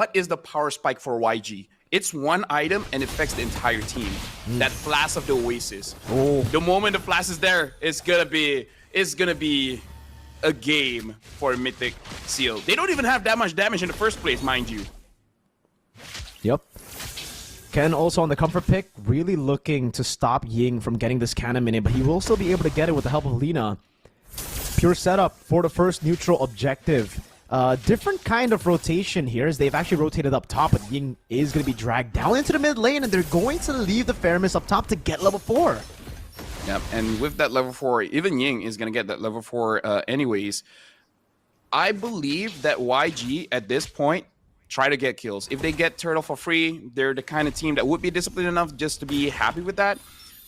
what is the power spike for YG? It's one item and it affects the entire team. That Flash of the Oasis. Oh. The moment the Flash is there, it's gonna be a game for Mythic Seal. They don't even have that much damage in the first place, mind you. Yep. Ken also on the comfort pick, really looking to stop Ying from getting this cannon minute, but he will still be able to get it with the help of Lina. Pure setup for the first neutral objective. Different kind of rotation here, as they've actually rotated up top, but Ying is going to be dragged down into the mid lane, and they're going to leave the Fairness up top to get level 4. Yep, and with that level 4, even Ying is going to get that level 4 anyways. I believe that YG, at this point, try to get kills. If they get Turtle for free, they're the kind of team that would be disciplined enough just to be happy with that.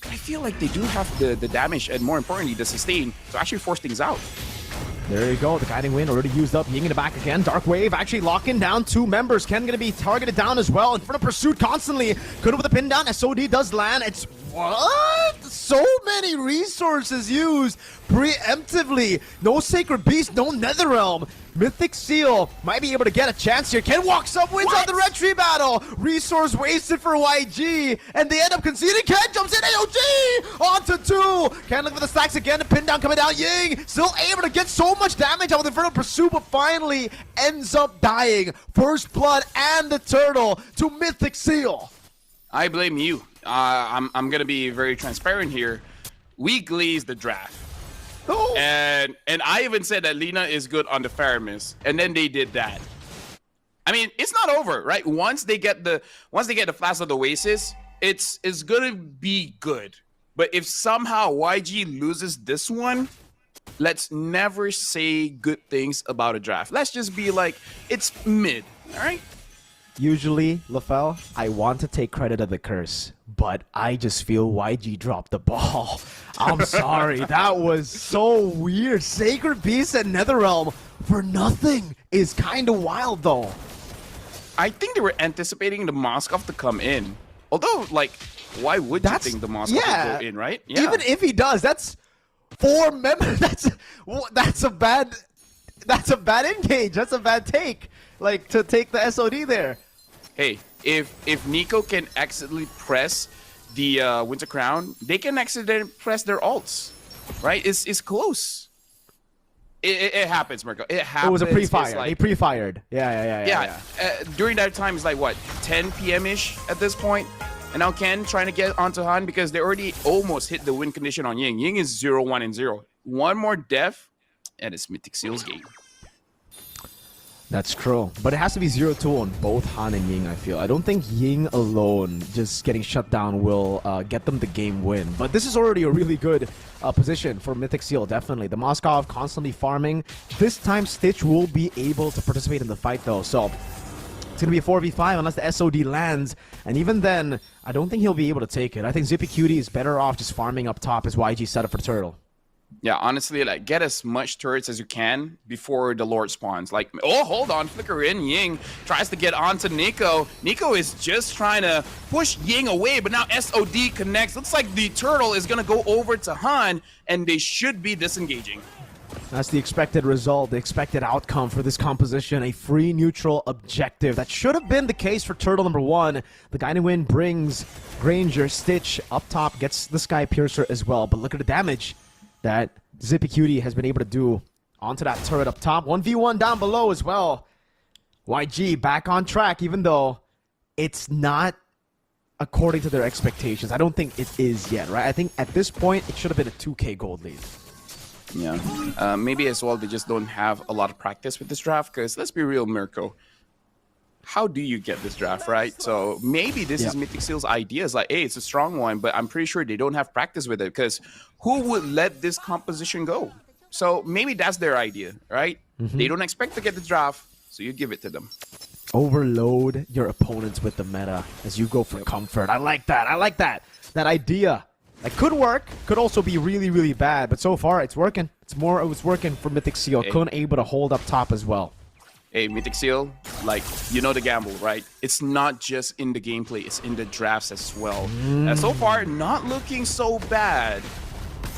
But I feel like they do have the damage and, more importantly, the sustain to actually force things out. There you go, the guiding wind already used up. Ying in the back again. Dark Wave actually locking down 2 members. Ken going to be targeted down as well. In front of pursuit constantly. Good with the pin down. SOD does land. It's what? So many resources used preemptively. No Sacred Beast, no Netherrealm. Mythic Seal might be able to get a chance here. Ken walks up, wins on the red tree battle. Resource wasted for YG, and they end up conceding. Ken jumps in, AOG onto 2. Ken looking for the stacks again. The pin down coming down. Ying still able to get so much damage out with Infernal Pursuit, but finally ends up dying. First blood and the turtle to Mythic Seal. I blame you. I'm gonna be very transparent here. We glazed the draft. Oh. And I even said that Lina is good on the Faramis, and then they did that. I mean, it's not over, right? Once they get the Flash of the Oasis, it's gonna be good. But if somehow YG loses this one, let's never say good things about a draft. Let's just be like, it's mid, all right? Usually, LaFell, I want to take credit of the curse, but I just feel YG dropped the ball. I'm sorry, that was so weird. Sacred Beast and Netherrealm for nothing is kind of wild, though. I think they were anticipating the Moskov to come in. Although, like, why would you think the Moskov would go in, right? Yeah. Even if he does, that's 4 members. That's a bad engage. That's a bad take. Like, to take the SOD there. Hey, if Nico can accidentally press the Winter Crown, they can accidentally press their ults, right? It's close. It happens, Mirko. It happens. It was a pre-fire. Like, they pre-fired. Yeah. During that time, it's like, what, 10 p.m.-ish at this point? And now Ken trying to get onto Han because they already almost hit the win condition on Ying. Ying is 0-1-0. One more death, and it's Mythic Seal's game. That's true. But it has to be 0-2 on both Han and Ying, I feel. I don't think Ying alone just getting shut down will get them the game win. But this is already a really good position for Mythic Seal, definitely. The Moskov constantly farming. This time Stitch will be able to participate in the fight, though. So it's going to be a 4v5 unless the SOD lands. And even then, I don't think he'll be able to take it. I think Zippy Cutie is better off just farming up top as YG set up for Turtle. Yeah, honestly, like, get as much turrets as you can before the Lord spawns. Like, oh, hold on, flicker in. Ying tries to get onto Nico. Nico is just trying to push Ying away, but now SOD connects. Looks like the turtle is going to go over to Han, and they should be disengaging. That's the expected result, the expected outcome for this composition. A free neutral objective. That should have been the case for Turtle number 1. The Guiding Wind brings Granger. Stitch up top gets the Sky Piercer as well. But look at the damage that Zippy Cutie has been able to do onto that turret up top. 1v1 down below as well. YG back on track, even though it's not according to their expectations. I don't think it is yet, right? I think at this point, it should have been a 2k gold lead. Yeah. Maybe as well, they just don't have a lot of practice with this draft, because let's be real, Mirko. How do you get this draft, right? So maybe this is Mythic Seal's idea. It's like, hey, it's a strong one, but I'm pretty sure they don't have practice with it, because who would let this composition go? So maybe that's their idea, right? They don't expect to get the draft, so you give it to them. Overload your opponents with the meta as you go for comfort. I like that. I like that. That idea. That could work. Could also be really, really bad. But so far, it's working. It was working for Mythic Seal. Couldn't able to hold up top as well. Hey, Mythic Seal, like, you know the gamble, right? It's not just in the gameplay, it's in the drafts as well. And so far, not looking so bad.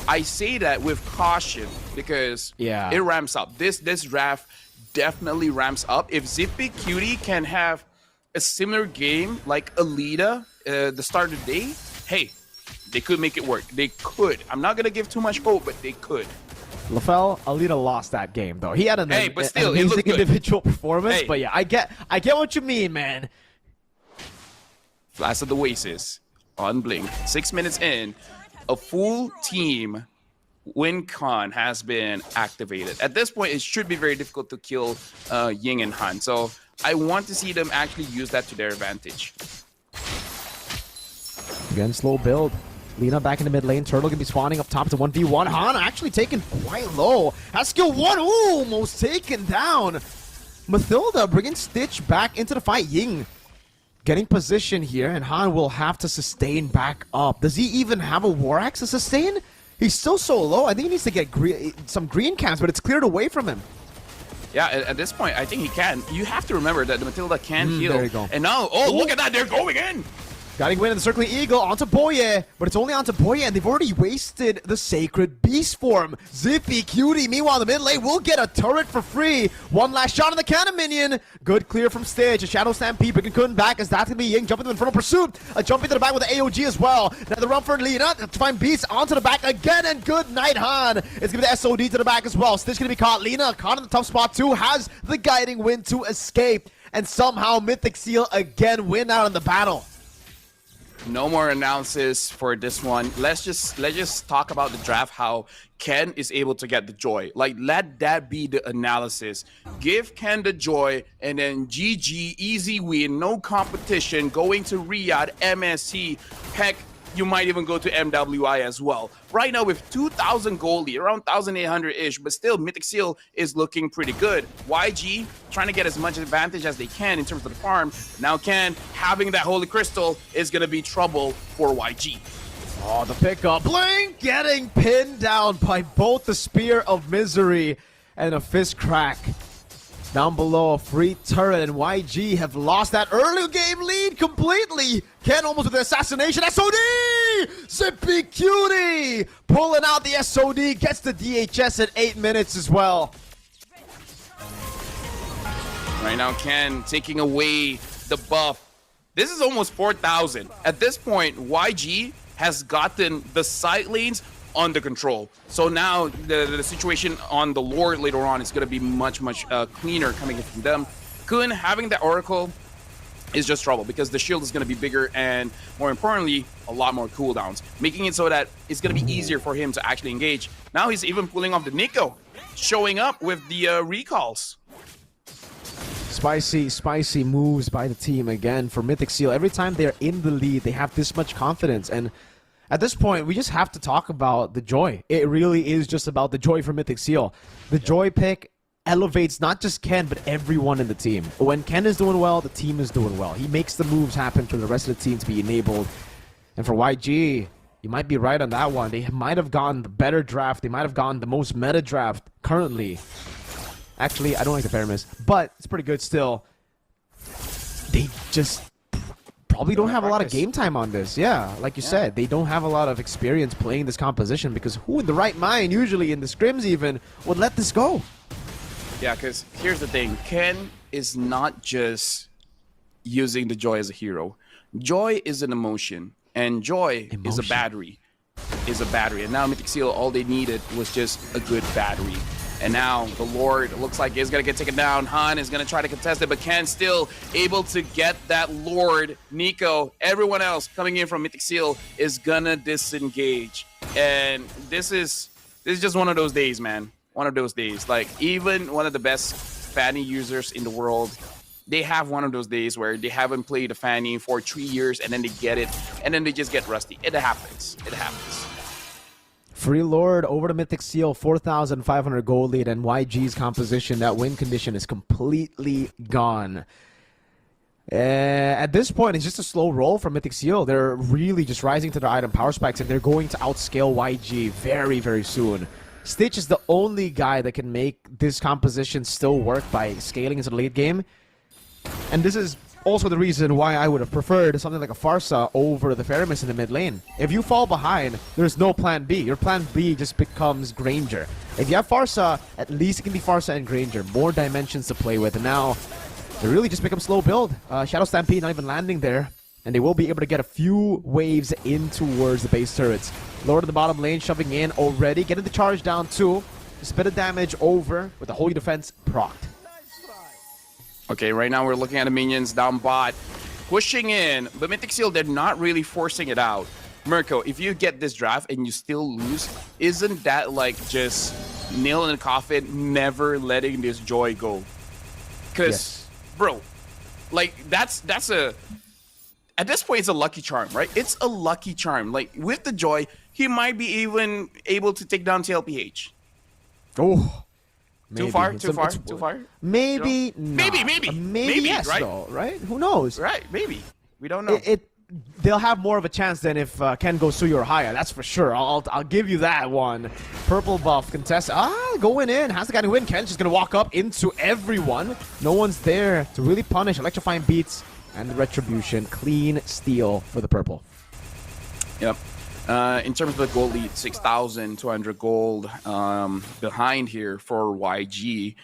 I say that with caution because it ramps up. This draft definitely ramps up. If Zippy Cutie can have a similar game like Alita, the start of the day, hey, they could make it work. They could. I'm not going to give too much hope, but they could. LaFell, Alita lost that game though. He had an amazing individual performance, but yeah, I get what you mean, man. Last of the Oasis on Blink. 6 minutes in, a full team win con has been activated. At this point, it should be very difficult to kill Ying and Han. So I want to see them actually use that to their advantage. Again, slow build. Lina back in the mid lane. Turtle gonna be spawning up top to 1v1. Han actually taken quite low. Has skill 1. Ooh, almost taken down. Mathilda bringing Stitch back into the fight. Ying getting position here, and Han will have to sustain back up. Does he even have a War Axe to sustain? He's still so low. I think he needs to get some green camps, but it's cleared away from him. Yeah, at this point, I think he can. You have to remember that the Matilda can heal. There you go. And now, look at that. They're going in. Guiding Wind and the Circling Eagle onto Boye, but it's only onto Boye, and they've already wasted the Sacred Beast form. Zippy Cutie, meanwhile, the mid lane will get a turret for free. One last shot on the cannon minion. Good clear from stage. A Shadow Stampede, but couldn't back as that's going to be Ying jumping to Infernal Pursuit. A jump into the back with the AOG as well. Now the run for Lina to find Beast onto the back again, and good night, Han. It's going to be the SOD to the back as well. Stitch going to be caught. Lina caught in the tough spot too, has the Guiding Wind to escape, and somehow Mythic Seal again win out in the battle. No more analysis for this one. Let's just talk about the draft, how Ken is able to get the joy. Like, let that be the analysis. Give Ken the joy, and then GG, easy win, no competition, going to Riyadh, MSC, heck, you might even go to MWI as well. Right now with 2,000 gold lead, around 1,800-ish, but still Mythic Seal is looking pretty good. YG trying to get as much advantage as they can in terms of the farm. Now Ken having that Holy Crystal is going to be trouble for YG. Oh, the pickup. Blink getting pinned down by both the Spear of Misery and a Fist Crack. Down below, a free turret, and YG have lost that early game lead completely. Ken almost with the assassination. SOD! Zippy Cutie! Pulling out the SOD, gets the DHS at 8 minutes as well. Right now, Ken taking away the buff. This is almost 4,000. At this point, YG has gotten the side lanes under control. So now the situation on the Lord later on is going to be much cleaner coming in from them. Kun having the Oracle is just trouble because the shield is going to be bigger and, more importantly, a lot more cooldowns, making it so that it's going to be easier for him to actually engage. Now he's even pulling off the Nico, showing up with the recalls. Spicy moves by the team again for Mythic Seal. Every time they're in the lead, they have this much confidence, and at this point, we just have to talk about the joy. It really is just about the joy for Mythic Seal. The joy pick elevates not just Ken, but everyone in the team. When Ken is doing well, the team is doing well. He makes the moves happen for the rest of the team to be enabled. And for YG, you might be right on that one. They might have gotten the better draft. They might have gotten the most meta draft currently. Actually, I don't like the Paramis, but it's pretty good still. They just probably don't have a lot of game time on this. Yeah, like you said, they don't have a lot of experience playing this composition, because who in the right mind, usually in the scrims even, would let this go? Yeah, because here's the thing. Ken is not just using the joy as a hero. Joy is an emotion, and joy is a battery. And now Mythic Seal, all they needed was just a good battery. And now the Lord looks like is going to get taken down. Han is going to try to contest it, but Ken still able to get that Lord. Nico, everyone else coming in from Mythic Seal is going to disengage. And this is just one of those days, man. One of those days. Like, even one of the best Fanny users in the world, they have one of those days where they haven't played a Fanny for 3 years, and then they get it, and then they just get rusty. It happens. It happens. Free Lord over to Mythic Seal, 4,500 gold lead, and YG's composition, that win condition is completely gone. At this point, it's just a slow roll for Mythic Seal. They're really just rising to their item power spikes, and they're going to outscale YG very, very soon. Stitch is the only guy that can make this composition still work by scaling into the late game. And this is also the reason why I would have preferred something like a Farsa over the Faramis in the mid lane. If you fall behind, there's no plan B. Your plan B just becomes Granger. If you have Farsa, at least it can be Farsa and Granger. More dimensions to play with. And now, they really just become slow build. Shadow Stampede not even landing there. And they will be able to get a few waves in towards the base turrets. Lord of the bottom lane shoving in already. Getting the charge down too. Just a bit of damage over with the Holy Defense procced. Okay, right now we're looking at the minions down bot, pushing in, but Mythic Seal, they're not really forcing it out. Mirko, if you get this draft and you still lose, isn't that like just nail in the coffin, never letting this joy go? Because, bro, like that's a, at this point it's a lucky charm, right? It's a lucky charm. Like with the joy, he might be even able to take down TLPH. Oh. Maybe. Too far? Maybe, you know? Maybe yes, right? Though, right? Who knows? Right, maybe. We don't know. They'll have more of a chance than if Ken goes Suyu or higher. That's for sure. I'll give you that one. Purple buff contest. Going in. Has the guy to win. Ken's just going to walk up into everyone. No one's there to really punish. Electrifying beats and the retribution. Clean steal for the purple. Yep. In terms of the gold lead, 6,200 gold behind here for YG.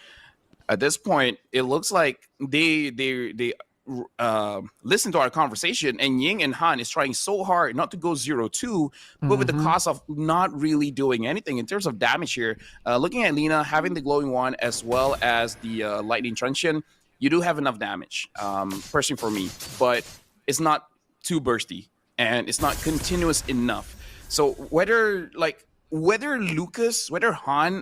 At this point, it looks like they listen to our conversation, and Ying and Han is trying so hard not to go 0-2, but with the cost of not really doing anything in terms of damage here. Looking at Lina having the glowing one as well as the lightning truncheon, you do have enough damage, personally for me, but it's not too bursty. And it's not continuous enough. So whether Han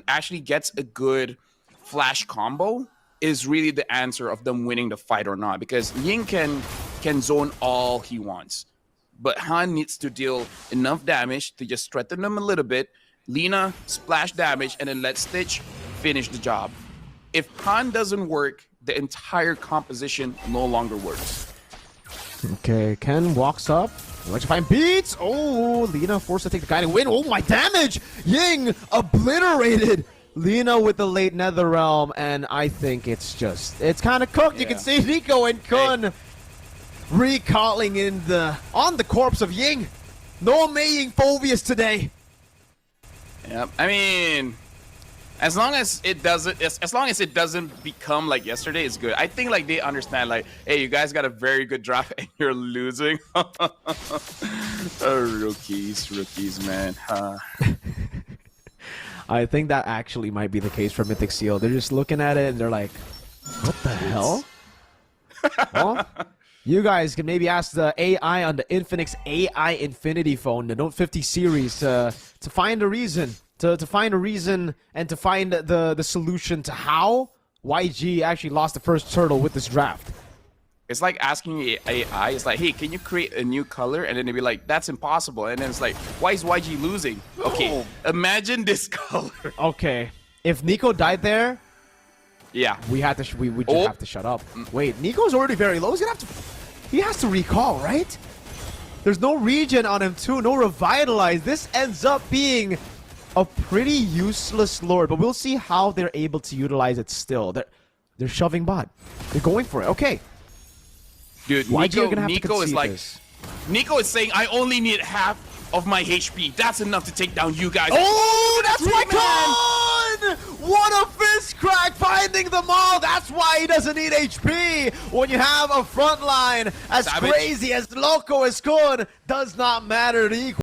actually gets a good flash combo is really the answer of them winning the fight or not. Because Ying can zone all he wants. But Han needs to deal enough damage to just threaten them a little bit. Lina splash damage and then let Stitch finish the job. If Han doesn't work, the entire composition no longer works. Okay, Ken walks up. Electrifying beats. Oh, Lina forced to take the guiding win. Oh, my damage. Ying obliterated Lina with the late Nether Realm. And I think it's kind of cooked. Yeah. You can see Nico and Kun recalling on the corpse of Ying. No Mei Phobius today. Yep. I mean, as long as it doesn't become like yesterday, it's good. I think like they understand, like, hey, you guys got a very good draft and you're losing. Rookies, man. I think that actually might be the case for Mythic Seal. They're just looking at it and they're like, what the hell? Well, you guys can maybe ask the AI on the Infinix AI Infinity phone, the Note 50 series, to find a reason. To find a reason and to find the solution to how YG actually lost the first turtle with this draft. It's like asking AI, it's like, hey, can you create a new color? And then they'd be like, that's impossible. And then it's like, why is YG losing? Okay, imagine this color. Okay, if Nico died there, yeah, we just have to shut up. Wait, Nico's already very low. He has to recall, right? There's no regen on him too, no revitalize. This ends up being a pretty useless lord, but we'll see how they're able to utilize it still. They're shoving bot. They're going for it. Okay. Dude, Nico is like this. Nico is saying, I only need half of my HP. That's enough to take down you guys. Oh, that's why Khan! What a fist crack finding them all. That's why he doesn't need HP. When you have a front line as crazy as Loco as Kun, does not matter to equal.